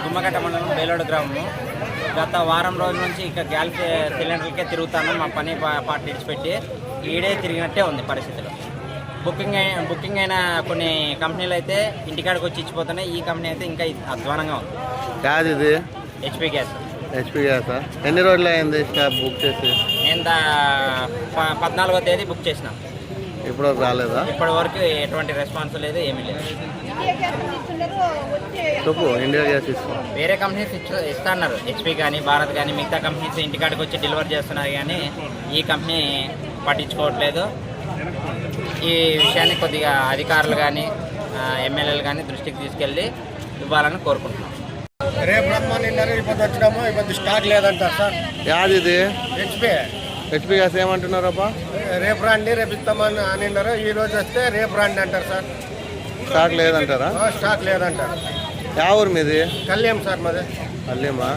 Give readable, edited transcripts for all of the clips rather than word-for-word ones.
గుమ్మగట్ట మండలం బేలోడు గ్రామము. గత వారం రోజుల నుంచి ఇక గ్యాస్ సిలిండర్లకే తిరుగుతాను. మా పని పార్టీ విడిచిపెట్టి ఈడే తిరిగినట్టే ఉంది పరిస్థితులు. బుకింగ్ అయిన కొన్ని కంపెనీలు అయితే ఇంటికాడికి వచ్చి ఇచ్చిపోతున్నాయి. ఈ కంపెనీ అయితే ఇంకా అధ్వానంగా ఉంది. గ్యాస్ ఇది హెచ్పి గ్యాస్. హెచ్పి గ్యాసా? ఎన్ని రోజులు అయింది బుక్ చేసి? నేను 14వ తేదీ బుక్ చేసిన. ఇప్పుడు రాలేదా? ఇప్పటి వరకు ఎటువంటి రెస్పాన్స్ లేదు, ఏమీ లేదు. చెప్పు, ఇండియా గ్యాస్ ఇస్తాం. వేరే కంపెనీస్ ఇస్తున్నారు, హెచ్పి కానీ భారత్ కానీ మిగతా కంపెనీస్ ఇంటికాడికి వచ్చి డెలివరీ చేస్తున్నారు. కానీ ఈ కంపెనీ పట్టించుకోవట్లేదు. ఈ విషయాన్ని కొద్దిగా అధికారులు కానీ ఎమ్మెల్యేలు కానీ దృష్టికి తీసుకెళ్ళి ఇవ్వాలని కోరుకుంటున్నాం. రేపు రమ్మన్నారు, ఇప్పుడు వచ్చినాము. ఇప్పుడు స్టాక్ లేదంటారు సార్. యాది ఇది హెచ్పి గ్యాస్ ఏమంటున్నారబ్బా? రేపు రండి, రేపు ఇస్తామని అన్నారు. ఈ రోజు వస్తే రేపు రండి అంటారు సార్. స్టాక్ లేదంటారా? స్టాక్ లేదంటారు. యా ఊరు మీది? కళ్యాణ్ సార్ మాది. కళ్యామా?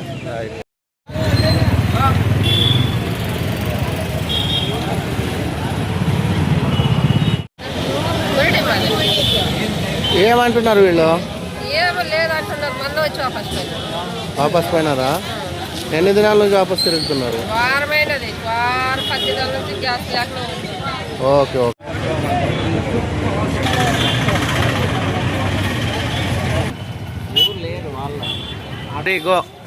ఏమంటున్నారు వీళ్ళు? ఏమో లేదంటున్నారు, మళ్ళీ వచ్చి వాపస్ పోయినారా? ఎన్ని దినాల నుంచి వాపస్ తిరుగుతున్నారు? వారమైనది, 10 దినాల నుంచి గ్యాస్ లేకుండా ఉంది. Okay okay. లేదు వాళ్ళ గో